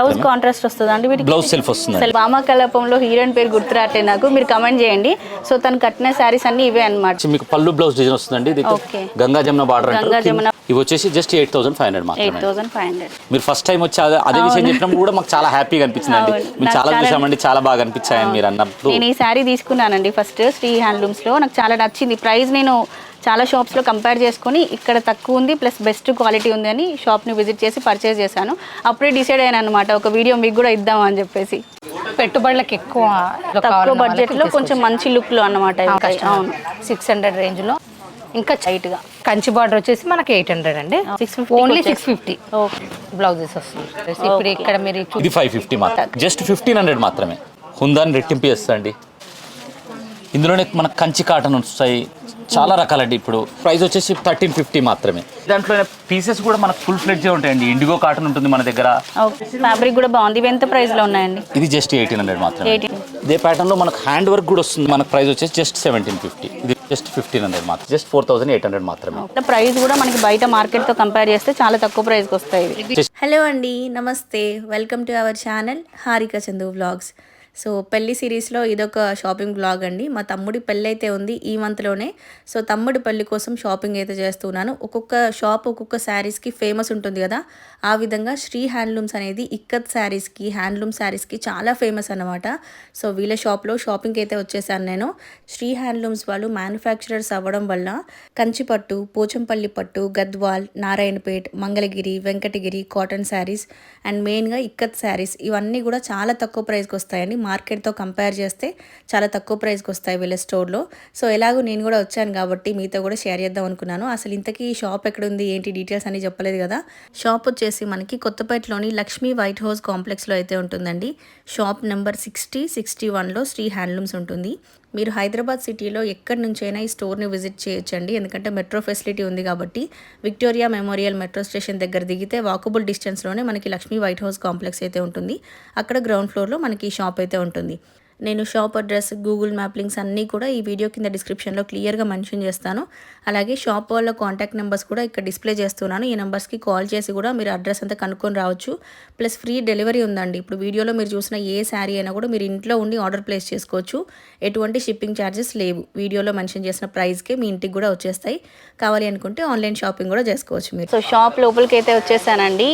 Blouse contrast వస్తుందా అండి వీటికి? బ్లౌజ్ సెల్ఫ్ వస్తుంది. భామ కలాపంలో హీరోయిన్ పేరు గుర్తురాట్లే నాకు, మీరు కమెంట్ చేయండి. సో తను కట్టిన శారీస్ అన్ని ఇవే అన్నమాట. మీకు పళ్ళు బ్లౌజ్ డిజైన్ వస్తుందండి. ఇది గంగా జమున బార్డర్ అంటారు. ఇవి వచ్చేసి జస్ట్ 8,500 మాత్రమే. 8,500. మీరు ఫస్ట్ టైం వచ్చి అదే విషయం చెప్పినప్పుడు కూడా మాకు చాలా హ్యాపీగా అనిపించింది అండి. మేము చాలా చూసామండి, చాలా బాగా అనిపించాయని మీరు అన్నప్పుడు. నేను ఈ శారీ తీసుకున్నానండి ఫస్ట్ శ్రీ హ్యాండ్లూమ్స్ లో. నాకు చాలా నచ్చింది. ప్రైస్ నేను చాలా షాప్స్లో కంపేర్ చేసుకొని ఇక్కడ తక్కువ ఉంది ప్లస్ బెస్ట్ క్వాలిటీ ఉంది అని షాప్ని విజిట్ చేసి పర్చేస్ చేశాను. అప్పుడే డిసైడ్ అయ్యాను అనమాట, ఒక వీడియో మీకు కూడా ఇద్దాం అని చెప్పేసి. పెట్టుబడులకు తక్కువ బడ్జెట్లో కొంచెం మంచి లుక్లో అన్నమాట. అవును, 600 రేంజ్లో. ఇంకా టైట్గా కంచి బార్డర్ వచ్చేసి మనకి 800 అండి. ఓన్లీ 650 బ్లౌజెస్ వస్తుంది. ఇప్పుడు ఇక్కడ మీరు ఇది 550 మాత్రం, జస్ట్ 1500 మాత్రమే. హుందాన్ని రెట్టింపు చేస్తండి. ఇందులోనే మనకు కంచి కాటన్ వస్తాయి, చాలా రకాలండి. ఇప్పుడు ప్రైస్ వచ్చేసి 1350 మాత్రమే. దాంట్లో పీసెస్ కూడా మనకు ఫుల్ ఫ్లెడ్జ్ ఉంటాయండి. ఇండిగో కాటన్ ఉంటుంది మన దగ్గర. ఫ్యాబ్రిక్ కూడా బాగుంది. ఇవి ఎంత ప్రైస్ లో ఉన్నాయండి? ఇది జస్ట్ 1800 మాత్రమే. ఇదే ప్యాటర్న్ లో మనకు హ్యాండ్ వర్క్ కూడా వస్తుంది. మనకు ప్రైస్ వచ్చేసి జస్ట్ 1750. ఇది జస్ట్ 1500 మాత్రం, జస్ట్ 4800 మాత్రమే. ప్రైస్ కూడా మనకి బయట మార్కెట్ తో కంపేర్ చేస్తే చాలా తక్కువ ప్రైస్ కి వస్తాయి. హలో అండి, నమస్తే, welcome to our channel Harika Chandu vlogs. So పెళ్లి సిరీస్లో ఇదొక షాపింగ్ బ్లాగ్ అండి. మా తమ్ముడి పెళ్ళి అయితే ఉంది ఈ మంత్లోనే. సో తమ్ముడి పెళ్లి కోసం షాపింగ్ అయితే చేస్తున్నాను. ఒక్కొక్క షాప్ ఒక్కొక్క శారీస్కి ఫేమస్ ఉంటుంది కదా, ఆ విధంగా శ్రీ హ్యాండ్లూమ్స్ అనేది ఇక్కత్ శారీస్కి, హ్యాండ్లూమ్ శారీస్కి చాలా ఫేమస్ అనమాట. సో వీళ్ళ షాప్లో షాపింగ్కి అయితే వచ్చేసాను నేను. శ్రీ హ్యాండ్లూమ్స్ వాళ్ళు మ్యానుఫ్యాక్చరర్స్ అవ్వడం వల్ల కంచిపట్టు, పోచంపల్లి పట్టు, గద్వాల్, నారాయణపేట్, మంగళగిరి, వెంకటగిరి కాటన్ శారీస్ అండ్ మెయిన్గా ఇక్కత్ శారీస్ ఇవన్నీ కూడా చాలా తక్కువ ప్రైస్కి వస్తాయండి. మార్కెట్తో కంపేర్ చేస్తే చాలా తక్కువ ప్రైస్కి వస్తాయి వీళ్ళ స్టోర్లో. సో ఎలాగో నేను కూడా వచ్చాను కాబట్టి మీతో కూడా షేర్ చేద్దాం అనుకున్నాను. అసలు ఇంతకీ ఈ షాప్ ఎక్కడుంది, ఏంటి డీటెయిల్స్ అని చెప్పలేదు కదా. షాప్ వచ్చేసి మనకి కొత్తపేటలోని లక్ష్మీ వైట్ హౌస్ కాంప్లెక్స్లో అయితే ఉంటుందండి. షాప్ నెంబర్ 6061లో శ్రీ హ్యాండ్లూమ్స్ ఉంటుంది. మీరు హైదరాబాద్ సిటీలో ఎక్కడి నుంచైనా ఈ స్టోర్ని విజిట్ చేయొచ్చండి. ఎందుకంటే మెట్రో ఫెసిలిటీ ఉంది కాబట్టి. విక్టోరియా మెమోరియల్ మెట్రో స్టేషన్ దగ్గర దిగితే వాకబుల్ డిస్టెన్స్లోనే మనకి లక్ష్మీ వైట్ హౌస్ కాంప్లెక్స్ అయితే ఉంటుంది. అక్కడ గ్రౌండ్ ఫ్లోర్లో మనకి ఈ షాప్ అయితే ఉంటుంది. నేను shop address, Google map links అన్నీ కూడా ఈ వీడియో కింద డిస్క్రిప్షన్లో క్లియర్గా మెన్షన్ చేస్తాను. అలాగే షాప్ వాళ్ళ కాంటాక్ట్ నెంబర్స్ కూడా ఇక్కడ డిస్ప్లే చేస్తున్నాను. ఈ నెంబర్స్కి కాల్ చేసి కూడా మీరు అడ్రస్ అంతా కనుక్కొని రావచ్చు. ప్లస్ ఫ్రీ డెలివరీ ఉందండి. ఇప్పుడు వీడియోలో మీరు చూసిన ఏ శారీ అయినా కూడా మీరు ఇంట్లో ఉండి ఆర్డర్ ప్లేస్ చేసుకోవచ్చు. ఎటువంటి షిప్పింగ్ ఛార్జెస్ లేవు. వీడియోలో మెన్షన్ చేసిన ప్రైస్కే మీ ఇంటికి కూడా వచ్చేస్తాయి. కావాలి అనుకుంటే ఆన్లైన్ షాపింగ్ కూడా చేసుకోవచ్చు మీరు. సో షాప్ లోపలికి అయితే వచ్చేసానండి.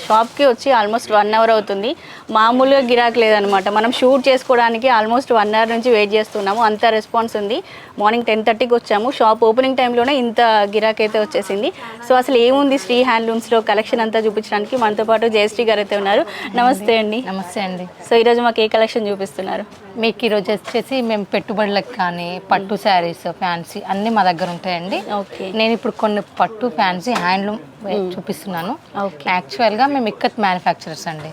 షాప్కి వచ్చి ఆల్మోస్ట్ 1 అవర్ అవుతుంది. మామూలుగా గిరాక్ లేదనమాట. మనం షూట్ చేసుకోవడానికి ఆల్మోస్ట్ 1 అవర్ నుంచి వెయిట్ చేస్తున్నాము. అంత రెస్పాన్స్ ఉంది. మార్నింగ్ 10:30కి వచ్చాము. షాప్ ఓపెనింగ్ టైంలోనే ఇంత గిరాక్ అయితే వచ్చేసింది. సో అసలు ఏముంది శ్రీ హ్యాండ్లూమ్స్లో కలెక్షన్ అంతా చూపించడానికి మనతో పాటు జయశ్రీ గారు అయితే ఉన్నారు. నమస్తే అండి. నమస్తే అండి. సో ఈరోజు మాకు ఏ కలెక్షన్ చూపిస్తున్నారు? మీకు ఈరోజు వచ్చేసి మేము పెట్టుబడులకు కానీ పట్టు శారీస్, ఫ్యాన్సీ అన్నీ మా దగ్గర ఉంటాయండి. ఓకే, నేను ఇప్పుడు కొన్ని పట్టు, ఫ్యాన్సీ, హ్యాండ్లూమ్ చూపిస్తున్నాను. యాక్చువల్గా మేము ఇక్కత్ మ్యానుఫ్యాక్చరర్స్ అండి.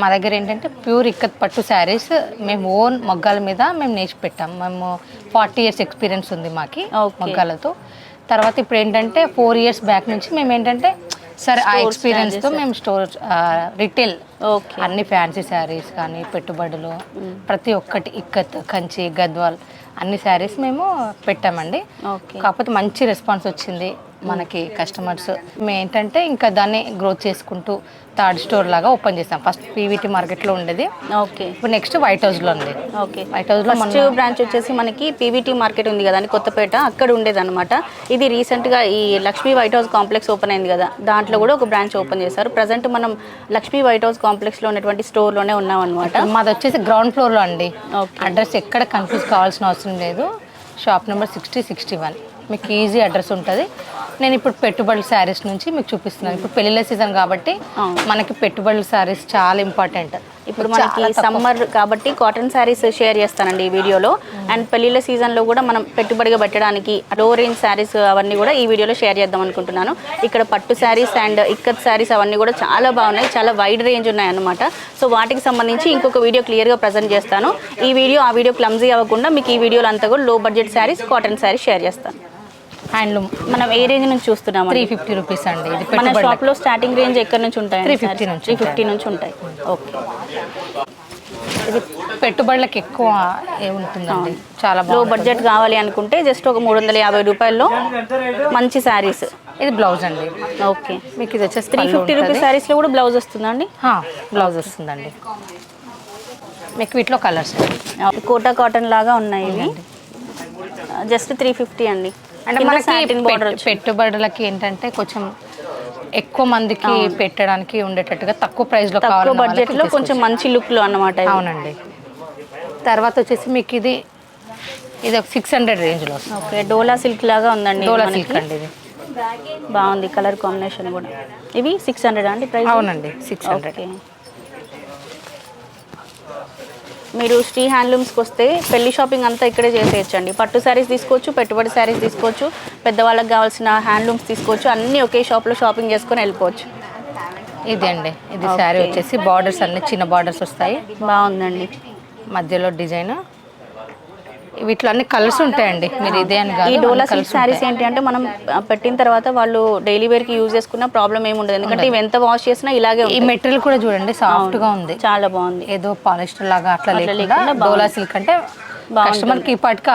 మా దగ్గర ఏంటంటే ప్యూర్ ఇక్కత్ పట్టు శారీస్ మేము ఓన్ మొగ్గాల మీద మేము నేర్చి పెట్టాం. మేము 40 years ఎక్స్పీరియన్స్ ఉంది మాకి మొగ్గాలతో. తర్వాత ఇప్పుడు ఏంటంటే 4 years బ్యాక్ నుంచి మేము ఏంటంటే సరే ఆ ఎక్స్పీరియన్స్తో మేము స్టోర్ రిటైల్ అన్ని ఫ్యాన్సీ శారీస్ కానీ పెట్టుబడులు ప్రతి ఒక్కటి ఇక్కత్, కంచి, గద్వాల్ అన్ని శారీస్ మేము పెట్టామండి. కాకపోతే మంచి రెస్పాన్స్ వచ్చింది మనకి కస్టమర్స్. మేము ఏంటంటే ఇంకా దాన్ని గ్రోత్ చేసుకుంటూ థర్డ్ స్టోర్ లాగా ఓపెన్ చేస్తాం. ఫస్ట్ పీవీటీ మార్కెట్లో ఉండేది. ఓకే, ఇప్పుడు నెక్స్ట్ వైట్ హౌస్లో ఉంది. ఓకే, వైట్ హౌస్లో ఫస్ట్ బ్రాంచ్ వచ్చేసి మనకి పీవీటీ మార్కెట్ ఉంది కదా కొత్తపేట, అక్కడ ఉండేది అనమాట. ఇది రీసెంట్గా ఈ Lakshmi white house complex open అయింది కదా, దాంట్లో కూడా ఒక బ్రాంచ్ ఓపెన్ చేశారు. ప్రజెంట్ మనం లక్ష్మీ వైట్ హౌస్ కాంప్లెక్స్లో ఉన్నటువంటి స్టోర్లోనే ఉన్నాం అనమాట. మాది వచ్చేసి గ్రౌండ్ ఫ్లోర్లో అండి. అడ్రస్ ఎక్కడ కన్ఫ్యూజ్ కావాల్సిన అవసరం లేదు. షాప్ నెంబర్ 6061 మీకు ఈజీ అడ్రస్ ఉంటుంది. నేను ఇప్పుడు పెట్టుబడుల శారీస్ నుంచి మీకు చూపిస్తున్నాను. ఇప్పుడు పెళ్ళిళ్ళ సీజన్ కాబట్టి మనకి పెట్టుబడుల శారీస్ చాలా ఇంపార్టెంట్. ఇప్పుడు మనకి సమ్మర్ కాబట్టి కాటన్ శారీస్ షేర్ చేస్తానండి ఈ వీడియోలో. అండ్ పెళ్ళిళ్ళ సీజన్లో కూడా మనం పెట్టుబడిగా పెట్టడానికి లో రేంజ్ శారీస్ అవన్నీ కూడా ఈ వీడియోలో షేర్ చేద్దాం అనుకుంటున్నాను. ఇక్కడ పట్టు శారీస్ అండ్ ఇక్కత్ శారీస్ అవన్నీ కూడా చాలా బాగున్నాయి, చాలా వైడ్ రేంజ్ ఉన్నాయి అన్నమాట. సో వాటికి సంబంధించి ఇంకొక వీడియో క్లియర్గా ప్రజెంట్ చేస్తాను. ఈ వీడియో ఆ వీడియో క్లమ్జీ అవ్వకుండా మీకు ఈ వీడియోలో అంతా కూడా లో budget saris, cotton saris share చేస్తాను. హ్యాండ్లూమ్ మనం ఏ రేంజ్ నుంచి చూస్తున్నాము? 350 రూపీస్ అండి. ఇది మన షాప్లో స్టార్టింగ్ రేంజ్ ఎక్కడి నుంచి ఉంటాయి? 350 నుంచి ఉంటాయి. ఓకే, ఇది పెట్టుబడులకు ఎక్కువ ఉంటుందండి. చాలా లో బడ్జెట్ కావాలి అనుకుంటే జస్ట్ ఒక 350 రూపాయల్లో మంచి శారీస్ ఇది బ్లౌజ్ అండి. ఓకే, మీకు ఇది వచ్చేసి 350 రూపీస్ శారీస్లో కూడా బ్లౌజ్ వస్తుందండి? బ్లౌజ్ వస్తుందండి. మీకు వీటిలో కలర్స్ కోటా కాటన్ లాగా ఉన్నాయి ఇవి. జస్ట్ 350 అండి. అంటే మనకి పెట్టుబడులకి ఏంటంటే కొంచెం ఎక్కువ మందికి పెట్టడానికి ఉండేటట్టుగా తక్కువ ప్రైస్లో, తక్కువ బడ్జెట్లో కొంచెం మంచి లుక్లో అన్నమాట. అవునండి. తర్వాత వచ్చేసి మీకు ఇది ఒక 600 రేంజ్లో వస్తుంది. ఓకే, డోలా సిల్క్ లాగా ఉందండి. డోలా సిల్క్ అండి. ఇది బాగుంది కలర్ కాంబినేషన్ కూడా. ఇవి 600 అండి ప్రైస్? అవునండి, 600. మీరు శ్రీ హ్యాండ్లూమ్స్కి వస్తే పెళ్లి షాపింగ్ అంతా ఇక్కడే చేసేయచ్చండి. పట్టు శారీస్ తీసుకోవచ్చు, పెట్టుబడి శారీస్ తీసుకోవచ్చు, పెద్దవాళ్ళకి కావాల్సిన హ్యాండ్లూమ్స్ తీసుకోవచ్చు, అన్నీ ఒకే షాప్లో షాపింగ్ చేసుకొని వెళ్ళిపోవచ్చు. ఇది అండి, ఇది శారీ వచ్చేసి బార్డర్స్ అన్ని చిన్న బార్డర్స్ వస్తాయి. బాగుందండి. మధ్యలో డిజైన్. వీటిలో అన్ని కలర్స్ ఉంటాయండి. మీరు ఇదే అని కాదు. ఈ డోలా సిల్క్ శారీస్ ఏంటి అంటే మనం పెట్టిన తర్వాత వాళ్ళు డైలీ వేర్కి యూజ్ చేసుకున్న ప్రాబ్లం ఏమి ఉండదు, ఎందుకంటే ఇవి ఎంత వాష్ చేసినా ఇలాగే. ఈ మెటీరియల్ కూడా చూడండి, సాఫ్ట్ గా ఉంది, చాలా బాగుంది. ఏదో పాలిస్టర్ లాగా అట్లా లేకుండా డోలా సిల్క్ అంటే కస్టమర్కి ఈ పాటికి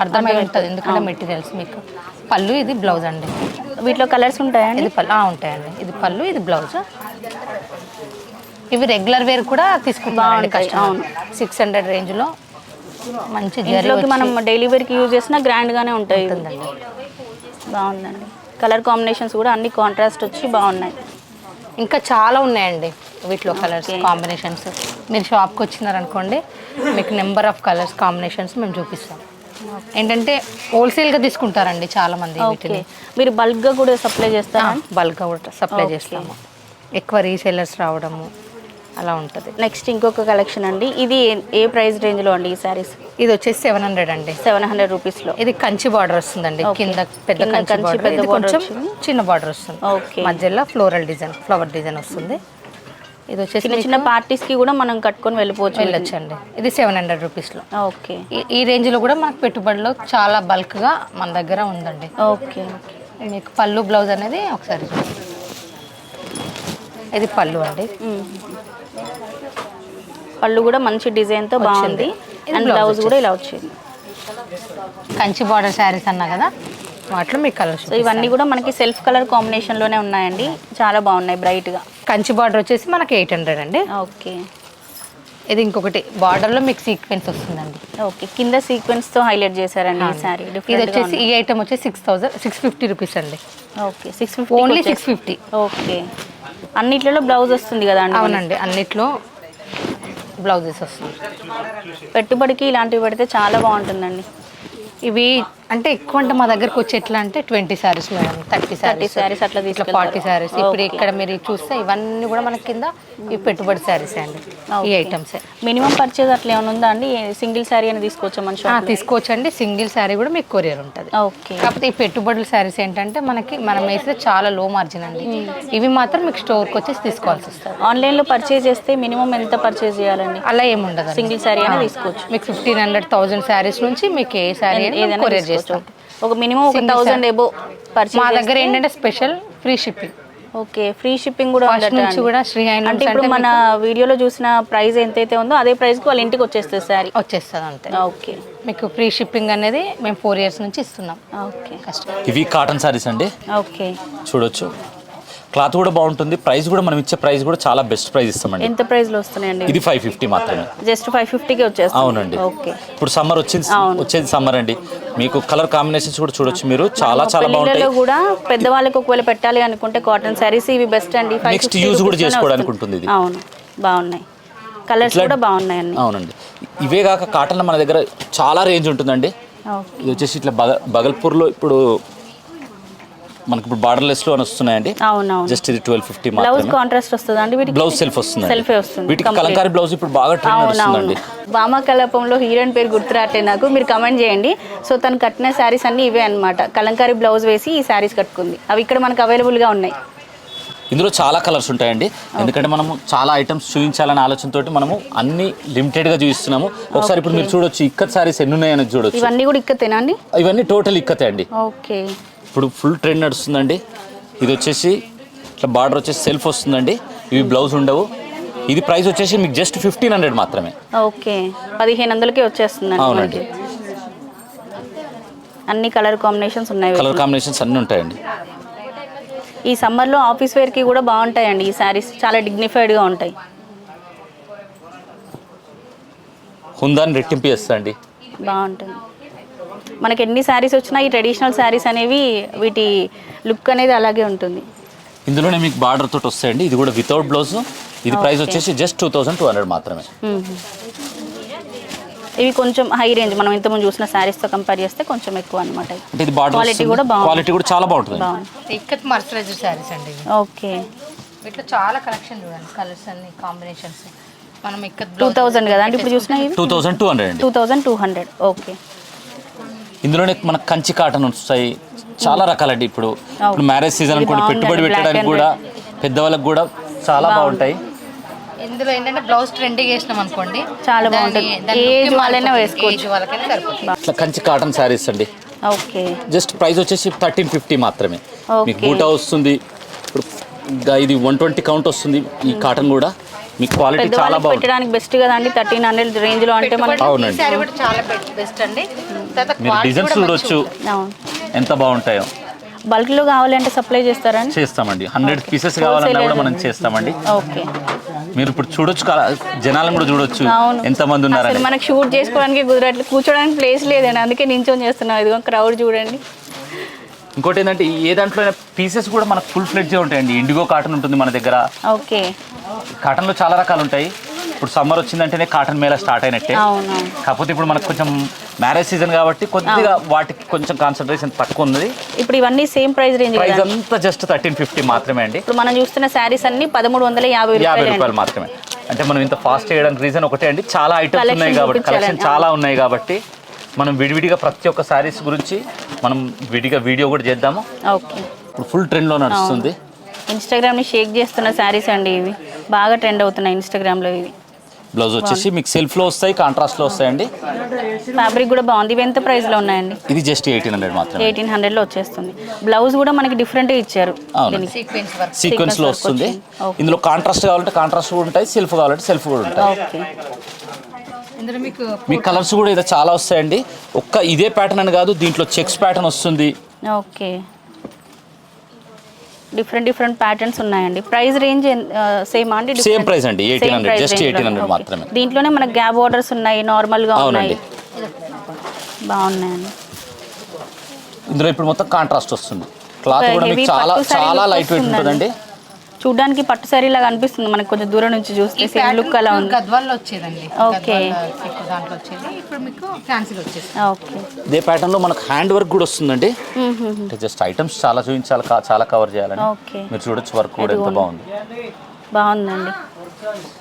అర్థమై ఉంటుంది, ఎందుకంటే మెటీరియల్స్. మీకు పళ్ళు, ఇది బ్లౌజ్ అండి. వీటిలో కలర్స్ ఉంటాయండి? ఇది పళ్ళు ఉంటాయండి. ఇది పళ్ళు, ఇది బ్లౌజ్. ఇవి రెగ్యులర్ వేర్ కూడా తీసుకుంటాం. 600 రేంజ్లో మంచి ఇంట్లోకి మనం డైలీ వేర్కి యూజ్ చేసినా గ్రాండ్గానే ఉంటాయి. బాగుందండి. కలర్ కాంబినేషన్స్ కూడా అన్ని కాంట్రాస్ట్ వచ్చి బాగున్నాయి. ఇంకా చాలా ఉన్నాయండి వీటిలో కలర్స్ కాంబినేషన్స్. మీరు షాప్కి వచ్చినారనుకోండి, మీకు నెంబర్ ఆఫ్ కలర్స్ కాంబినేషన్స్ మేము చూపిస్తాం. ఏంటంటే హోల్సేల్గా తీసుకుంటారండి చాలామంది వీటిని. మీరు బల్క్గా కూడా సప్లై చేస్తారా? బల్క్గా కూడా సప్లై చేస్తాము. ఎక్కువ రీసేలర్స్ రావడము అలా ఉంటుంది. నెక్స్ట్ ఇంకొక కలెక్షన్ అండి. ఇది ఏ ప్రైస్ రేంజ్లో అండి ఈ శారీస్? ఇది వచ్చేసి 700 అండి. 700 రూపీస్లో. ఇది కంచి బార్డర్ వస్తుందండి. కింద పెద్ద కంచి బార్డర్, ఇది కొంచెం చిన్న బార్డర్ వస్తుంది. ఓకే, మధ్యలో ఫ్లోరల్ డిజైన్, ఫ్లవర్ డిజైన్ వస్తుంది. ఇది వచ్చేసి చిన్న చిన్న పార్టీస్కి కూడా మనం కట్టుకొని వెళ్ళొచ్చండి. ఇది 700 రూపీస్లో. ఓకే, ఈ రేంజ్లో కూడా మనకు పెట్టుబడిలో చాలా బల్క్గా మన దగ్గర ఉందండి. ఓకే, మీకు పళ్ళు బ్లౌజ్ అనేది ఒకసారి ఇది పళ్ళు అండి. పళ్ళు కూడా మంచి డిజైన్తో బాగుంది. అండ్ బ్లౌజ్ కూడా ఇలా వచ్చింది. కంచి బార్డర్ శారీస్ అన్నా కదా, వాటిలో మీకు కలర్స్. సో ఇవన్నీ కూడా మనకి సెల్ఫ్ కలర్ కాంబినేషన్లోనే ఉన్నాయండి, చాలా బాగున్నాయి బ్రైట్గా. కంచి బార్డర్ వచ్చేసి మనకి 800 అండి. ఓకే, ఇది ఇంకొకటి బార్డర్లో మీకు సీక్వెన్స్ వస్తుందండి. ఓకే, కింద సీక్వెన్స్తో హైలైట్ చేశారండి ఈ శారీ. ఇది వచ్చేసి ఈ ఐటమ్ వచ్చి 650 రూపీస్ అండి. Okay, 650 only 650. ఓకే, అన్నిట్లలో బ్లౌజ్ వస్తుంది కదా అండి? అవునండి, అన్నిట్లో బ్లౌజెస్ వస్తుంది. పెట్టుబడికి ఇలాంటివి పెడితే చాలా బాగుంటుందండి. ఇవి అంటే ఎక్కువ అంటే మా దగ్గరకు వచ్చి ఎట్లా అంటే 20 శారీస్ మేడం, 30 శారీస్ అట్లా 40 శారీస్. ఇప్పుడు ఇక్కడ మీరు చూస్తే ఇవన్నీ కూడా మనకి కింద ఈ పెట్టుబడి శారీస్ అండి. ఈ ఐటమ్స్ మినిమం పర్చేజ్ అట్లా ఏమైనా ఉందా అండి? సింగిల్ శారీ అని తీసుకోవచ్చా మన షాప్? తీసుకోవచ్చండి. సింగిల్ శారీ కూడా మీకు కొరియర్ ఉంటుంది. ఓకే, కాకపోతే ఈ పెట్టుబడుల శారీస్ ఏంటంటే మనం వేస్తే చాలా లో మార్జిన్ అండి. ఇవి మాత్రం మీకు స్టోర్కి వచ్చేసి తీసుకోవాల్సి వస్తుంది. ఆన్లైన్లో పర్చేజ్ చేస్తే మినిమం ఎంత పర్చేజ్ చేయాలండి? అలా ఏముండదు, సింగిల్ శారీ అయినా తీసుకోవచ్చు. మీకు 1500, 1000 శారీస్ నుంచి మీకు ఏ శారీ ఏదైనా కొరియర్ చేస్తాం. ఒక మినిమం 1000 ఎబో పర్చేజ్. మా దగ్గర ఏంటంటే special free shipping. Okay, free shipping కూడా నుంచి కూడా శ్రీ హ్యాండ్లూమ్స్ అంటే ఇప్పుడు మన వీడియోలో చూసిన ప్రైస్ ఎంతైతే ఉందో అదే ప్రైస్కి వాళ్ళ ఇంటికి వచ్చేస్తుంది శారీ. వచ్చేస్తుంది అంతే. ఓకే, మీకు ఫ్రీ షిప్పింగ్ అనేది మేము 4 years నుంచి ఇస్తున్నాం. ఓకే, ఇవి కాటన్ శారీస్ అండి. ఓకే, చూడొచ్చు, క్లాత్ కూడా బాగుంటుంది. ప్రైస్ కూడా మనం ఇచ్చే ప్రైస్ కూడా చాలా బెస్ట్ ప్రైస్ ఇస్తామండి. ఎంత ప్రైస్లో వస్తున్నాయండి? ఇది 550 మాత్రమే. జస్ట్ 550కి వచ్చేస్తుంది. అవునండి. ఓకే, ఇప్పుడు సమ్మర్ వచ్చేది సమ్మర్ అండి. మీకు కలర్ కాంబినేషన్స్ కూడా చూడొచ్చు మీరు, చాలా చాలా బాగుంటాయి. కూడా పెద్దవాళ్ళకి ఒకవేళ పెట్టాలి అనుకుంటే కాటన్ శారీస్ ఇవి బెస్ట్ అండి. నెక్స్ట్ యూజ్ కూడా చేసుకోవడానికి ఉంటుంది ఇది. అవును, బాగున్నాయి, కలర్స్ కూడా బాగున్నాయి అన్ని. అవునండి. ఇవే కాక కాటన్లో మన దగ్గర చాలా రేంజ్ ఉంటుందండి. ఇది వచ్చేసి ఇట్లా బగల్పూర్లో ఇప్పుడు మనకి ఇప్పుడు బార్డర్లెస్లో అని వస్తున్నాయండి. అవునవును, జస్ట్ ఇది 1250 బ్లౌజ్ మాత్రమే. కాంట్రాస్ట్ వస్తుంది అండి వీటికి? బ్లౌజ్ సెల్ఫ్ వస్తుంది. సెల్ఫే వస్తుంది. వీటికి కలంకారీ బ్లౌజ్ ఇప్పుడు బాగా ట్రెండ్ నడుస్తుందండి. వామకల్పంలో హీరోయిన్ పేరు గుర్తురాట్లే నాకు, మీరు కమెంట్ చేయండి. సో తను కట్టిన శారీస్ అన్ని ఇవే అన్నమాట. కలంకారీ బ్లౌజ్ వేసి ఈ శారీస్ కట్టుకుంది. అవి ఇక్కడ మనకు అవైలబుల్గా ఉన్నాయి. ఇందులో చాలా కలర్స్ ఉంటాయండి, ఎందుకంటే మనము చాలా ఐటమ్స్ చూపించాలనే ఆలోచనతోటి మనము అన్ని లిమిటెడ్గా చూపిస్తున్నాము. ఒకసారి ఇప్పుడు మీరు చూడొచ్చు ఇక్కత్ శారీస్ ఎన్ని ఉన్నాయని చూడొచ్చు. ఇవన్నీ కూడా ఇక్కతేనా అండి? ఇవన్నీ టోటల్ ఇక్కతే అండి. ఓకే, ఇప్పుడు ఫుల్ ట్రెండ్ నడుస్తుందండి. ఇది వచ్చేసి ఇట్లా బార్డర్ వచ్చేసి సెల్ఫ్ వస్తుందండి. ఇవి బ్లౌజ్ ఉండవు. ఇది ప్రైస్ వచ్చేసి మీకు జస్ట్ 1500 మాత్రమే. ఓకే, 1500కి వచ్చేస్తుందండి. అవునండి, అన్ని కలర్ కాంబినేషన్స్ ఉన్నాయి. కలర్ కాంబినేషన్స్ అన్నీ ఉంటాయండి. ఈ సమ్మర్లో ఆఫీస్ వేర్కి కూడా బాగుంటాయండి ఈ శారీస్, చాలా డిగ్నిఫైడ్గా ఉంటాయి. హుందాన్ని రెట్టింపు చేస్తా అండి. బాగుంటుంది. మనకి ఎన్ని శారీస్ వచ్చినా ఈ ట్రెడిషనల్ శారీస్ అనేవి వీటి లుక్ అనేది అలాగే ఉంటుంది. ఇందులోనే మీకు బార్డర్ తోటి వస్తాయండి. ఇది కూడా వితౌట్ బ్లౌజ్. ఇది ప్రైస్ వచ్చేసి జస్ట్ 2200 మాత్రమే. ఇవి కొంచెం హై రేంజ్, మనం ఇంతకుముందు చూసిన శారీస్తో కంపేర్ చేస్తే కొంచెం ఎక్కువ అనమాట. అంటే ఇది బార్డర్ క్వాలిటీ కూడా బాగుంది. క్వాలిటీ కూడా చాలా బాగుంటుంది. ఇక్కత్ మర్సరైజ్డ్ శారీస్ అండి ఇవి. ఓకే. వీటిలో చాలా కలెక్షన్ చూడండి, కలర్స్ అన్ని కాంబినేషన్స్. మనం ఇక్కత్ 2000 కదా అంటే ఇప్పుడు చూసిన ఇవి 2200 అండి. 2200. ఓకే. ఇందులోనే మనకు కంచి కాటన్ వస్తాయి, చాలా రకాలండి. ఇప్పుడు మ్యారేజ్ సీజన్ అనుకోండి, పెట్టుబడి పెట్టడానికి కూడా పెద్దవాళ్ళకి కూడా చాలా బాగుంటాయి. ఇందులో ఏంటంటే బ్లౌజ్ ట్రెండింగ్ వేసినాం అనుకోండి, చాలా బాగుంటుంది. ఏజ్ వాళ్ళైనా వేసుకోవచ్చు. వాళ్ళకైనా సరిపోతుంది. ఇట్లా కంచి కాటన్ శారీస్ అండి. ఓకే. జస్ట్ ప్రైస్ వచ్చేసి 1350 మాత్రమే. మీకు ఓకే. బూటా వస్తుంది. ఇప్పుడు ఇది 120 కౌంట్ వస్తుంది. ఈ కాటన్ కూడా మీకు క్వాలిటీ చాలా పెద్దవాళ్ళకి బాగుంటుంది. పెట్టడానికి బెస్ట్ కదా అండి 1300 రేంజ్లో అంటే మనకి. అవునండి. ఈ శారీ కూడా చాలా బెస్ట్ అండి. తర్వాత మీరు quality డిజైన్స్ కూడా చూడొచ్చు అవును. ఎంత బాగుంటాయో. బల్క్లో కావాలంటే సప్లై చేస్తారా అండి? చేస్తామండి. 100 పీసెస్ కావాలన్నా కూడా మనం చేస్తామండి. ఓకే. మీరు ఇప్పుడు చూడొచ్చు, జనాలను కూడా చూడొచ్చు అవును. ఎంతమంది అసలు ఉన్నారని. మనకు షూట్ చేసుకోవడానికి కుదరట్లేదు, కూర్చోడానికి ప్లేస్ లేదండి, అందుకే నించొని చేస్తున్నాం. ఇదిగో క్రౌడ్ చూడండి. ఇంకోటి ఏంటంటే ఏ దాంట్లో పీసెస్ కూడా మనకు ఫుల్ ఫ్లెడ్జ్గా ఉంటాయండి. ఇండిగో కాటన్ ఉంటుంది మన దగ్గర. ఓకే. కాటన్లో చాలా రకాలు ఉంటాయి. ఇప్పుడు సమ్మర్ వచ్చిందంటేనే కాటన్ మేళ స్టార్ట్ అయినట్టే. అవునవును. కాకపోతే ఇప్పుడు మనకు కొంచెం మ్యారేజ్ సీజన్ కాబట్టి కొద్దిగా వాటికి కొంచెం కాన్సన్ట్రేషన్ తక్కువ ఉంది. ఇప్పుడు ఇవన్నీ సేమ్ ప్రైస్ రేంజ్ ప్రైస్ కదా? అంతా జస్ట్ 1350 మాత్రమే అండి. ఇప్పుడు మనం చూస్తున్న శారీస్ అన్ని 1350 రూపాయలు మాత్రమే. అంటే మనం ఇంత ఫాస్ట్ చేయడానికి రీజన్ ఒకటే అండి, చాలా ఐటమ్స్ Collection ఉన్నాయి కాబట్టి, చూపించాలని. కలెక్షన్ చాలా ఉన్నాయి కాబట్టి మనం విడివిడిగా ప్రతి ఒక్క శారీస్ గురించి మనం విడిగా వీడియో కూడా చేద్దాము. ఓకే. ఇప్పుడు ఫుల్ ట్రెండ్లో నడుస్తుంది. ఇన్స్టాగ్రామ్ని షేక్ చేస్తున్న శారీస్ అండి ఇవి, బాగా ట్రెండ్ అవుతున్నాయి ఇన్స్టాగ్రామ్లో ఇవి. బ్లౌజ్ వచ్చేసి మీకు సెల్ఫ్లో వస్తాయి, కాంట్రాస్ట్లో వస్తాయండి. ఫ్యాబ్రిక్ కూడా బాగుంది. ఇవి ఎంత ప్రైస్లో ఉన్నాయండి? ఇది జస్ట్ 1800 మాత్రమే. 1800లో వచ్చేస్తుంది. బ్లౌజ్ కూడా మనకి డిఫరెంట్గా ఇచ్చారు. అవునండి. Sequence work. సీక్వెన్స్లో వస్తుంది. ఇందులో కాంట్రాస్ట్ కావాలంటే కాంట్రాస్ట్ కూడా ఉంటాయి, సెల్ఫ్ కావాలంటే సెల్ఫ్ కూడా ఉంటాయి. ఓకే. ఇందులో మీకు మీ కలర్స్ కూడా ఇది చాలా వస్తాయండి. ఒక్క ఇదే ప్యాటర్న్ అని కాదు, దీంట్లో చెక్స్ ప్యాటర్న్ వస్తుంది. ఓకే. డిఫరెంట్ ప్యాటర్న్స్ ఉన్నాయండి. ప్రైస్ రేంజ్ సేమ్ అండి? సేమ్ ప్రైస్ అండి, 1800, జస్ట్ 1800 మాత్రమే. దీంట్లోనే మనకి గ్యాప్ ఆర్డర్స్ ఉన్నాయి, నార్మల్గా ఉన్నాయి. బాగున్నాయండి. ఇందులో ఇప్పుడు మొత్తం కాంట్రాస్ట్ వస్తుంది. క్లాత్ కూడా heavy మీకు చాలా పట్టు saree చాలా look లైట్ వెయిట్ ఉంటుందండి. చూడ్డానికి పట్టు సారీ లాగా అనిపిస్తుంది మనకి, కొంచెం దూరం నుంచి చూస్తే సేమ్ లుక్ అలా ఉంది. గద్వాల్లో వచ్చేదండి. ఓకే. దాంట్లో వచ్చేది ఇప్పుడు మీకు ఫ్యాన్సీలో వచ్చేది. ఓకే. ఇదే ప్యాటర్న్ లో మనకు హ్యాండ్ వర్క్ కూడా వస్తుందండి. అంటే జస్ట్ ఐటమ్స్ చాలా చూపించాలి, చాలా కవర్ చేయాలని. ఓకే. మీరు చూడొచ్చు వర్క్ కూడా ఎంత బాగుంది. బాగుందండి.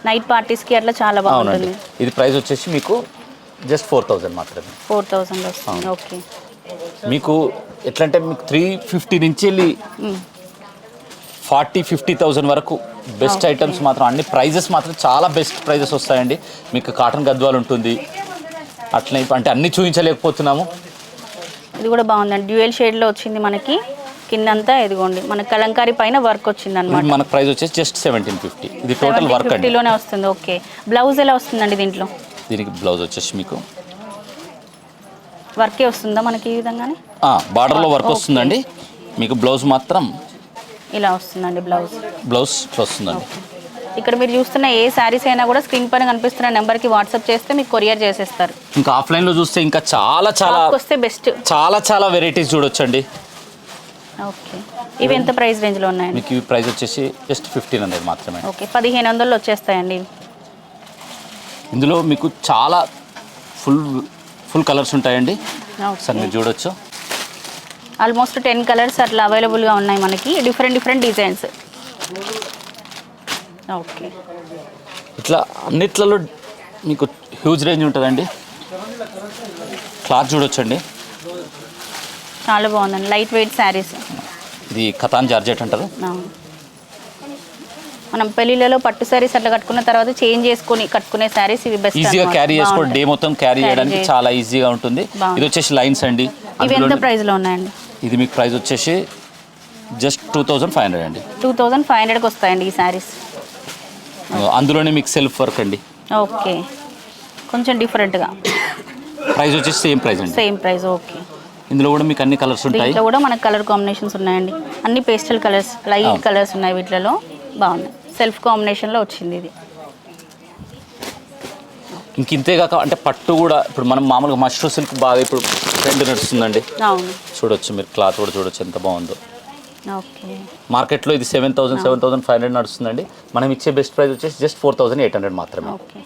నైట్ పార్టీస్కి అట్లా చాలా అవునండి. బాగుంటుంది. ఇది ప్రైస్ వచ్చేసి మీకు జస్ట్ 4000 మాత్రమే. 4000 వస్తుంది. ఓకే. మీకు ఎట్లా అంటే మీకు 350 నుంచి వెళ్ళి 40-50,000 వరకు బెస్ట్ ఐటమ్స్ మాత్రం, అన్ని ప్రైజెస్ మాత్రం చాలా బెస్ట్ ప్రైజెస్ వస్తాయండి. మీకు కాటన్ గద్వాలు ఉంటుంది. అట్లనే అంటే అన్ని చూపించలేకపోతున్నాము. ఇది కూడా బాగుందండి. డ్యూయల్ షేడ్లో వచ్చింది మనకి. కిందంతా ఎదిగోండి మనకి కలంకారీ పైన వర్క్ వచ్చింది అనమాట. మనకు ప్రైస్ వచ్చేసి జస్ట్ 1750. ఇది టోటల్ వర్క్ అండి. 1750లోనే వస్తుంది. ఓకే. బ్లౌజ్ ఎలా వస్తుందండి దీంట్లో? దీనికి బ్లౌజ్ వచ్చేసి మీకు వర్కే వస్తుందా మనకి ఈ విధంగానే? బార్డర్లో వర్క్ వస్తుందండి. మీకు బ్లౌజ్ మాత్రం ఇలా వస్తుందండి. బ్లౌజ్ ఇట్లా వస్తుందండి. ఇక్కడ మీరు చూస్తున్న ఏ శారీస్ అయినా కూడా స్క్రీన్ పైన కనిపిస్తున్న నెంబర్కి వాట్సాప్ చేస్తే మీకు కొరియర్ చేసేస్తారు. ఇంకా ఆఫ్లైన్లో చూస్తే ఇంకా చాలా వస్తే బెస్ట్, చాలా వెరైటీస్ చూడొచ్చండి. ఓకే. ఇవి ఎంత ప్రైస్ రేంజ్లో ఉన్నాయండి? మీకు ఈ ప్రైస్ వచ్చేసి జస్ట్ 1500 మాత్రమే. ఓకే. 1500లో వచ్చేస్తాయండి. ఇందులో మీకు చాలా ఫుల్ కలర్స్ ఉంటాయండి. సార్ మీరు చూడొచ్చు. ఆల్మోస్ట్ 10 కలర్స్ అట్లా అవైలబుల్గా ఉన్నాయి మనకి, డిఫరెంట్ డిజైన్స్. ఓకే. ఇట్లా అన్నిట్లలో మీకు హ్యూజ్ రేంజ్ ఉంటుందండి. క్లాత్ చూడొచ్చండి, చాలా బాగుందండి. Light weight saris. ఇది కతాన్ జార్జెట్ అంటారు. మనం పెళ్ళిళ్ళలో పట్టు శారీస్ అట్లా కట్టుకున్న తర్వాత చేంజ్ చేసుకొని కట్టుకునే శారీస్ ఇవి బెస్ట్. ఈజీగా క్యారీ చేసుకోవడం, డే మొత్తం క్యారీ చేయడానికి చాలా ఈజీగా ఉంటుంది. ఇది వచ్చేసి లైన్స్ అండి. ఇవి ఎంత ప్రైస్లో ఉన్నాయండి? ఇది మీకు ప్రైస్ వచ్చేసి జస్ట్ 2500 అండి. 2500కి వస్తాయండి ఈ శారీస్. అందులోనే మీకు సెల్ఫ్ వర్క్ అండి. ఓకే. కొంచెం డిఫరెంట్గా. ప్రైస్ వచ్చేసి సేమ్ ప్రైస్ అండి. Same price. ఓకే. ఇందులో కూడా మీకు అన్ని కలర్స్ ఉంటాయి. దీంట్లో కూడా మనకు కలర్ కాంబినేషన్స్ ఉన్నాయండి. అన్ని పేస్టల్ కలర్స్, లైట్ కలర్స్ ఉన్నాయి వీటిలో. బాగున్నాయి. సెల్ఫ్ కాంబినేషన్లో వచ్చింది ఇది. ఇంక ఇంతేగాక అంటే పట్టు కూడా ఇప్పుడు మనం మామూలుగా మష్రూ సిల్క్ బాగా ఇప్పుడు ట్రెండ్ నడుస్తుందండి. అవును, చూడొచ్చు మీరు, క్లాత్ కూడా చూడొచ్చు ఎంత బాగుందో. ఓకే. మార్కెట్లో ఇది 7,500 నడుస్తుందండి. మనం ఇచ్చే బెస్ట్ ప్రైస్ వచ్చేసి జస్ట్ 4,800 మాత్రమే. ఓకే.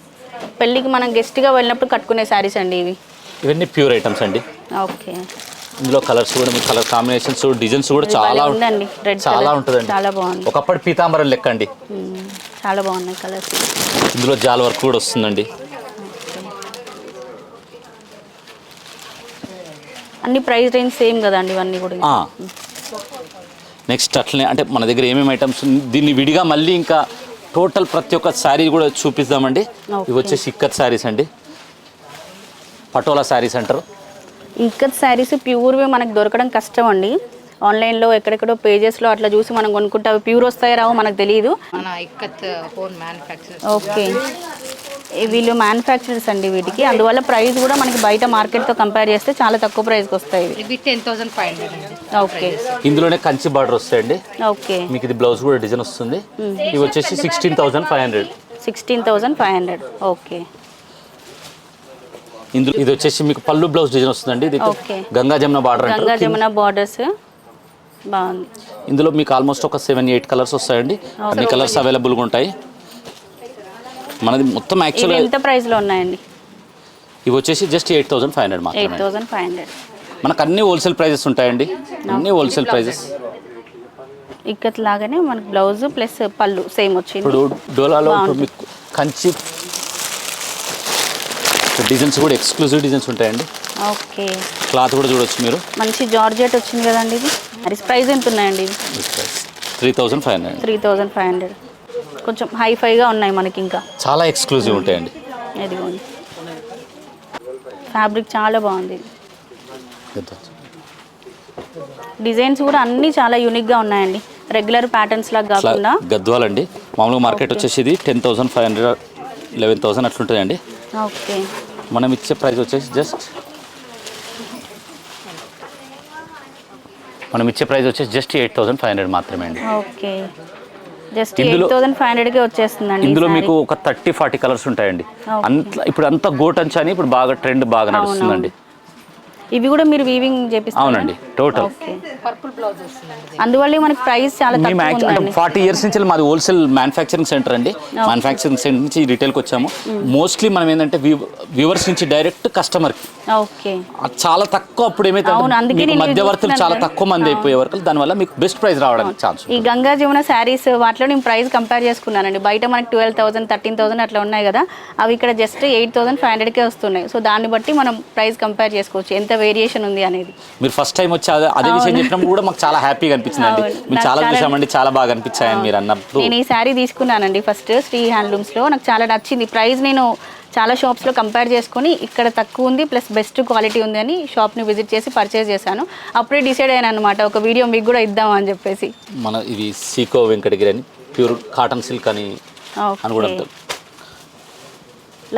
పెళ్ళికి మనం గెస్ట్గా వెళ్ళినప్పుడు కట్టుకునే శారీస్ అండి ఇవి. ఇవన్నీ ప్యూర్ ఐటమ్స్ అండి. ఓకే. ఇందులో కలర్స్ కూడా మీకు కలర్ కాంబినేషన్స్ డిజైన్స్ కూడా చాలా ఉందండి. రెడ్ చాలా ఉంటుందండి. చాలా బాగుంది. ఒకప్పటి పీతాంబరం లెక్క అండి. చాలా బాగున్నాయి కలర్స్. ఇందులో జాల్ వర్క్ కూడా వస్తుందండి. అన్ని ప్రైస్ రేంజ్ సేమ్ కదండి ఇవన్నీ కూడా. నెక్స్ట్ అట్లనే అంటే మన దగ్గర ఏమేమి ఐటమ్స్ దీన్ని విడిగా మళ్ళీ ఇంకా టోటల్ ప్రతి ఒక్క శారీ కూడా చూపిస్తామండి. ఇవి వచ్చేసి ఇక్కత్ శారీస్ అండి, పటోలా శారీస్ అంటారు. ఇక్కత్ శారీస్ ప్యూర్వి మనకు దొరకడం కష్టం అండి. ఆన్లైన్లో ఎక్కడెక్కడో పేజెస్లో అట్లా చూసి మనం కొనుక్కుంటే అవి ప్యూర్ వస్తాయో రావో మనకు తెలియదు. మన ఇక్కత్ ఓన్ మ్యానుఫ్యాక్చర్. ఓకే. వీళ్ళు మ్యానుఫ్యాక్చరర్స్ అండి వీటికి, అందువల్ల ప్రైస్ కూడా మనకి బయట మార్కెట్తో కంపేర్ చేస్తే చాలా తక్కువ ప్రైస్కి వస్తాయి ఇవి 10,500 అండి. ఓకే. ఇందులోనే కంచి బార్డర్ వస్తాయండి. ఓకే. మీకు ఇది బ్లౌజ్ కూడా డిజైన్ వస్తుంది. ఇవి వచ్చేసి 16,500. 16,500. ఓకే. ఇందులో ఇది వచ్చేసి మీకు పళ్ళు బ్లౌజ్ డిజైన్ వస్తుందండి. ఇది okay. Ganga Jamuna border Ganga Jamuna borders బాగుంది. ఇందులో మీకు ఆల్మోస్ట్ ఒక 7-8 కలర్స్ వస్తాయండి. అన్ని కలర్స్ అవైలబుల్గా ఉంటాయి. మనది మొత్తం యాక్చువల్ ఎంత ప్రైస్లో ఉన్నాయండి? ఇవి వచ్చేసి జస్ట్ 8,500 మాత్రమే. 8,500. మనకు అన్ని హోల్సేల్ ప్రైజెస్ ఉంటాయండి. అన్ని హోల్సేల్ ప్రైజెస్. ఇక్కత్ లాగానే మనకి బ్లౌజ్ ప్లస్ పళ్ళు సేమ్ వచ్చింది. ఇప్పుడు డోలాలో మీకు కంచి డిజైన్స్ కూడా ఎక్స్క్లూజివ్ డిజైన్స్ ఉంటాయండి. ఓకే. క్లాత్ కూడా చూడొచ్చు మీరు. మంచి జార్జెట్ వచ్చింది కదండి ఇది. మరి ప్రైస్ ఎంత ఉన్నాయండి ఇవి? 3,500. 3,500. కొంచెం హైఫైగా ఉన్నాయి మనకి. ఇంకా చాలా ఎక్స్క్లూజివ్ ఉంటాయండి. ఇదిగోండి, ఫ్యాబ్రిక్ చాలా బాగుంది. డిజైన్స్ కూడా అన్నీ చాలా యూనిక్గా ఉన్నాయండి. రెగ్యులర్ ప్యాటర్న్స్ లాగా కాకుండా. గద్వాల్ అండి. మామూలుగా మార్కెట్ వచ్చేసి ఇది 10,500, 11,000 అట్లుంటుందండి. ఓకే. మనం ఇచ్చే ప్రైస్ వచ్చేసి జస్ట్ 8,500 మాత్రమే అండి. ఓకే. జస్ట్ 8,500కే వచ్చేస్తుందండి. ఇందులో మీకు ఒక 30-40 కలర్స్ ఉంటాయండి. ఇప్పుడు అంతా గోటంచా అని ఇప్పుడు బాగా ట్రెండ్ బాగా నడుస్తుందండి. ఇవి కూడా మీరు వీవింగ్ చేపిస్తారు? అవునండి, టోటల్. పర్పుల్ బ్లౌజ్ వస్తుందండి. అందువల్ల మనకి ప్రైస్ చాలా తక్కువ ఉందండి. 40 ఇయర్స్ నుంచి మాది హోల్సేల్ మ్యానుఫ్యాక్చరింగ్ సెంటర్ అండి. మ్యానుఫ్యాక్చరింగ్ సెంటర్ నుంచి రిటైల్కి వచ్చాము. మోస్ట్లీ మనం ఏంటంటే వ్యూవర్స్ నుంచి డైరెక్ట్ కస్టమర్కి. ఓకే. చాలా తక్కువ. అప్పుడు ఏమైతే మధ్యవర్తులు చాలా తక్కువ మంది అయిపోయే వరకు దానివల్ల మీకు బెస్ట్ ప్రైస్ రావడానికి ఛాన్స్. ఈ గంగా జమున శారీస్ వాటిలో నేను ప్రైస్ కంపేర్ చేసుకున్నానండి. బయట మనకి 12,000, 13,000 అట్లా ఉన్నాయి కదా, అవి ఇక్కడ జస్ట్ 8,500కే వస్తున్నాయి. సో దాన్ని బట్టి మనం ప్రైస్ కంపేర్ చేసుకోవచ్చు ఎంత వేరియేషన్ ఉంది అనేది. మీరు ఫస్ట్ టైం వచ్చి అదే విషయం చెప్పినప్పుడు కూడా మాకు చాలా హ్యాపీగా అనిపించిందండి. మేము చాలా చూసామండి, చాలా బాగా అనిపించాయని మీరు అన్నప్పుడు. నేను ఈ శారీ తీసుకున్నానండి ఫస్ట్ శ్రీ హ్యాండ్లూమ్స్లో. నాకు చాలా నచ్చింది. ప్రైస్ నేను చాలా షాప్స్లో కంపేర్ చేసుకొని ఇక్కడ తక్కువ ఉంది ప్లస్ బెస్ట్ క్వాలిటీ ఉంది అని షాప్ని విజిట్ చేసి పర్చేస్ చేశాను. అప్పుడే డిసైడ్ అయ్యాను అనమాట, ఒక వీడియో మీకు కూడా ఇద్దాం అని చెప్పేసి. మన ఇది సీకో వెంకటగిరి అని ప్యూర్ కాటన్ సిల్క్ అని కూడా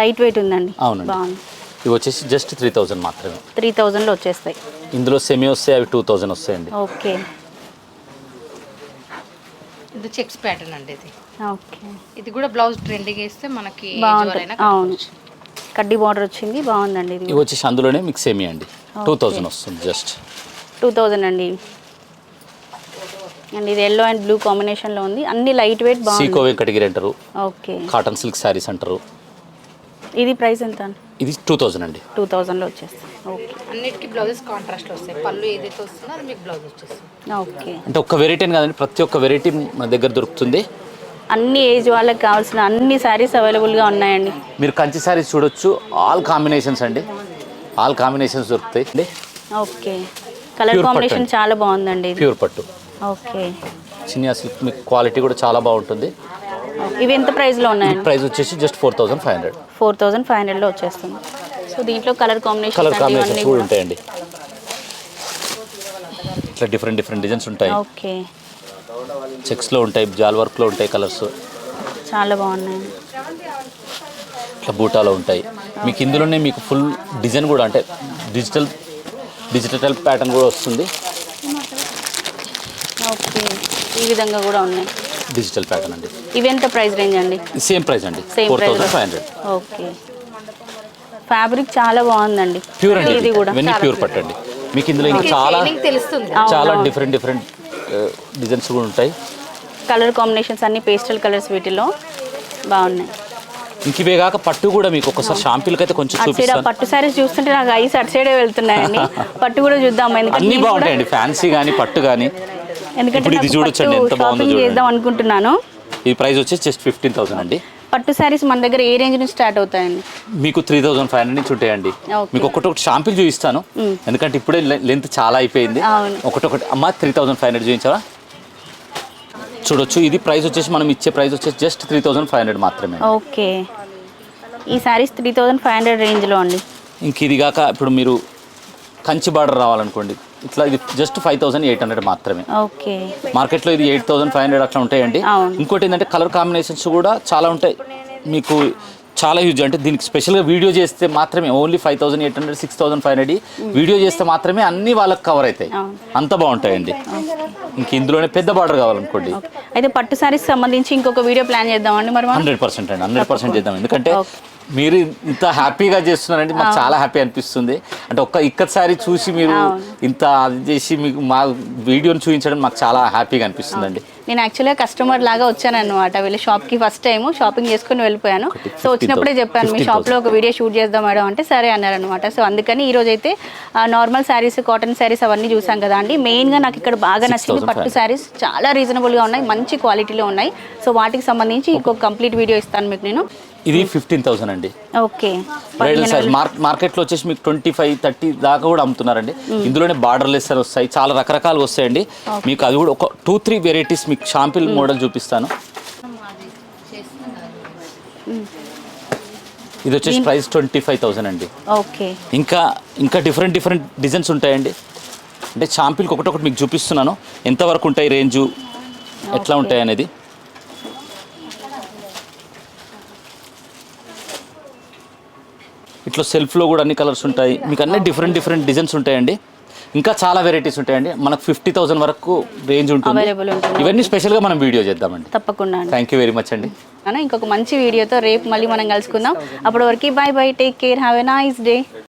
లైట్ వెయిట్ ఉందండి. అవునండి. బాగుంది. ఇవి వచ్చేసి జస్ట్ 3,000 మాత్రమే. 3,000లో వచ్చేస్తాయి. ఇందులో సెమీ వస్తాయి, అవి 2,000 వస్తాయండి. ఓకే. ఇది చెక్స్ ప్యాటర్న్ అండి. ఇది ఓకే. ఇది కూడా బ్లౌజ్ ట్రెండింగ్ వేస్తే మనకి బాగుంటుంది. అవును, కడ్డీ బార్డర్ వచ్చింది, బాగుందండి. ఇది ఇవి వచ్చేసి అందులోనే మీకు సెమీ అండి. 2,000 వస్తుంది జస్ట్. 2,000 అండి. అండ్ ఇది ఎల్లో అండ్ బ్లూ కాంబినేషన్లో ఉంది. అన్ని లైట్ వెయిట్ బాగుంది. సీకో వెంకటగిరి అంటారు. ఓకే. కాటన్ సిల్క్ శారీస్ అంటారు. ఇది ప్రైస్ ఎంత? ఇది 2,000 అండి. 2,000లో వచ్చేస్తుంది. ఓకే. అన్నిటికీ బ్లౌజెస్ కాంట్రాస్ట్లో వస్తాయి. పళ్ళు ఏదైతే వస్తుందో అది మీకు బ్లౌజ్ వచ్చేస్తుంది. ఓకే. అంటే ఒక్క వెరైటీ అని కాదండి, ప్రతి ఒక్క వెరైటీ మన దగ్గర దొరుకుతుంది. అన్ని ఏజ్ వాళ్ళకి కావాల్సిన అన్ని శారీస్ అవైలబుల్గా ఉన్నాయండి. మీరు కంచి శారీస్ చూడొచ్చు. ఆల్ కాంబినేషన్స్ అండి, ఆల్ కాంబినేషన్స్ దొరుకుతాయి అండి. ఓకే. కలర్ కాంబినేషన్ చాలా బాగుందండి. ప్యూర్ పట్టు. ఓకే. చిన్న సిల్క్ మీకు క్వాలిటీ కూడా చాలా బాగుంటుంది. ఇవి ఎంత ప్రైస్లో ఉన్నాయండి? ప్రైస్ వచ్చేసి జస్ట్ 4,500. 4,500లో వచ్చేస్తుంది. సో దీంట్లో కలర్ కాంబినేషన్స్ కూడా ఉంటాయండి. ఇట్లా డిఫరెంట్ డిజైన్స్ ఉంటాయి. ఓకే. చెక్స్లో ఉంటాయి, జాల్ వర్క్లో ఉంటాయి కలర్స్. చాలా బాగున్నాయి. ఇట్లా బూటాలో ఉంటాయి. మీకు ఇందులోనే మీకు ఫుల్ డిజైన్ కూడా అంటే డిజిటల్ డిజిటల్ ప్యాటర్న్ కూడా వస్తుంది. ఓకే, ఈ విధంగా కూడా ఉన్నాయి. డిజిటల్ ప్యాటర్న్ అండి. ఇవి ఎంత ప్రైస్ రేంజ్ అండి? సేమ్ ప్రైస్ అండి, Same price. 4500. ఓకే, ఫ్యాబ్రిక్ చాలా బాగుందండి. ప్యూర్ అండి, ఇది కూడా ఇవన్నీ ప్యూర్ పట్టండి. మీకు ఇందులో ఇంకా చాలా తెలుస్తుంది. చాలా డిఫరెంట్ డిజైన్స్ కూడా ఉంటాయి. కలర్ కాంబినేషన్స్ అన్ని పేస్టల్ కలర్స్ వీటిలో బాగున్నాయి. ఇంక ఇవే కాక పట్టు కూడా మీకు ఒకసారి షాంపిల్కి అయితే కొంచెం అటు సైడ్ చూపిస్తాను. పట్టు సారీస్ చూస్తుంటే నాకు ఐస్ అటు సైడే వెళ్తున్నాయండి. పట్టు కూడా చూద్దాం, అన్ని ఎందుకంటే బాగుంటాయండి, ఫ్యాన్సీ కానీ పట్టు కానీ. ఎందుకంటే ఇప్పుడు ఇది నాకు చూడొచ్చండి, ఎంత పట్టు బాగుందో షాపింగ్ చూడండి. చేద్దాం అనుకుంటున్నాను. ఈ ప్రైస్ వచ్చేసి జస్ట్ 15,000 అండి. పట్టు సారీస్ మన దగ్గర ఏ రేంజ్ నుంచి స్టార్ట్ అవుతాయండి? మీకు 3,500 నుంచి ఉంటాయండి. Okay. మీకు ఒకటి షాంపిల్ చూపిస్తాను, ఎందుకంటే ఇప్పుడే లెంత్ చాలా అయిపోయింది. అవును. ఒకటి అమ్మ 3,500 చూపించావా? చూడొచ్చు, ఇది ప్రైస్ వచ్చేసి మనం ఇచ్చే ప్రైస్ వచ్చేసి జస్ట్ 3,500 మాత్రమే. ఓకే, ఈ సారీస్ 3,500 రేంజ్లో అండి. ఇంక ఇది కాక ఇప్పుడు మీరు కంచి బార్డర్ రావాలనుకోండి, ఇట్లా ఇది జస్ట్ 5,800 మాత్రమే. ఓకే, మార్కెట్లో ఇది 8,500 అట్లా ఉంటాయండి. అవును. ఇంకోటి ఏంటంటే కలర్ కాంబినేషన్స్ కూడా చాలా ఉంటాయి, మీకు చాలా యూజ్. అంటే దీనికి స్పెషల్గా వీడియో చేస్తే మాత్రమే ఓన్లీ 5,800 6,500 వీడియో చేస్తే మాత్రమే అన్నీ వాళ్ళకి కవర్ అవుతాయి. అవును. అంత బాగుంటాయండి. ఇంక ఇందులోనే పెద్ద బార్డర్ కావాలనుకోండి, అయితే పట్టు సారీస్ సంబంధించి ఇంకొక వీడియో ప్లాన్ చేద్దామండి మరి మనం. 100% అండి, 100% చేద్దాం. ఎందుకంటే Okay. మీరు ఇంత హ్యాపీగా చేస్తున్నారంటే మాకు చాలా హ్యాపీ అనిపిస్తుంది. అంటే ఒక్క ఇక్కసారి చూసి మీరు ఇంత అది చేసి మీకు మా వీడియోని చూపించడం మాకు చాలా హ్యాపీగా అనిపిస్తుందండి. నేను యాక్చువల్గా కస్టమర్ లాగా వచ్చాను అనమాట. వీళ్ళ షాప్కి ఫస్ట్ టైం షాపింగ్ చేసుకుని వెళ్ళిపోయాను. సో వచ్చినప్పుడే చెప్పాను, మీ షాప్లో ఒక వీడియో షూట్ చేద్దాం మేడం అంటే సరే అన్నారనమాట. సో అందుకని ఈరోజు అయితే నార్మల్ శారీస్, కాటన్ శారీస్ అవన్నీ చూసాం కదా అండి. మెయిన్గా నాకు ఇక్కడ బాగా నచ్చింది పట్టు శారీస్, చాలా రీజనబుల్గా ఉన్నాయి, మంచి క్వాలిటీలో ఉన్నాయి. సో వాటికి సంబంధించి ఇంకొక కంప్లీట్ వీడియో ఇస్తాను మీకు నేను. ఇది 15,000 అండి. ఓకే, బ్రైడల్ సారీ మార్కెట్లో వచ్చేసి మీకు 25-30 దాకా కూడా అమ్ముతున్నారండి. ఇందులోనే బార్డర్లెస్ వస్తాయి, చాలా రకరకాలు వస్తాయండి. మీకు అది కూడా ఒక 2-3 వెరైటీస్ మీకు షాంపిల్ మోడల్ చూపిస్తాను. ఇది వచ్చేసి ప్రైస్ 25,000 అండి. ఓకే, ఇంకా డిఫరెంట్ డిజైన్స్ ఉంటాయండి. అంటే షాంపిల్కి ఒకటొకటి మీకు చూపిస్తున్నాను, ఎంతవరకు ఉంటాయి రేంజు, ఎట్లా ఉంటాయి అనేది. ఇట్లా సెల్ఫ్లో కూడా అన్ని కలర్స్ ఉంటాయి, మీకు అన్ని డిఫరెంట్ డిజైన్స్ ఉంటాయండి. ఇంకా చాలా వెరైటీస్ ఉంటాయండి. మనకు 50,000 వరకు రేంజ్ ఉంటుంది. అవైలబుల్ ఉంటుంది. ఇవన్నీ స్పెషల్గా మనం వీడియో చేద్దామండి. తప్పకుండా అండి. థ్యాంక్ యూ వెరీ మచ్ అండి. ఇంకొక మంచి వీడియోతో రేపు మళ్ళీ మనం కలుసుకుందాం. అప్పటి వరకు by by, take care, have a nice day.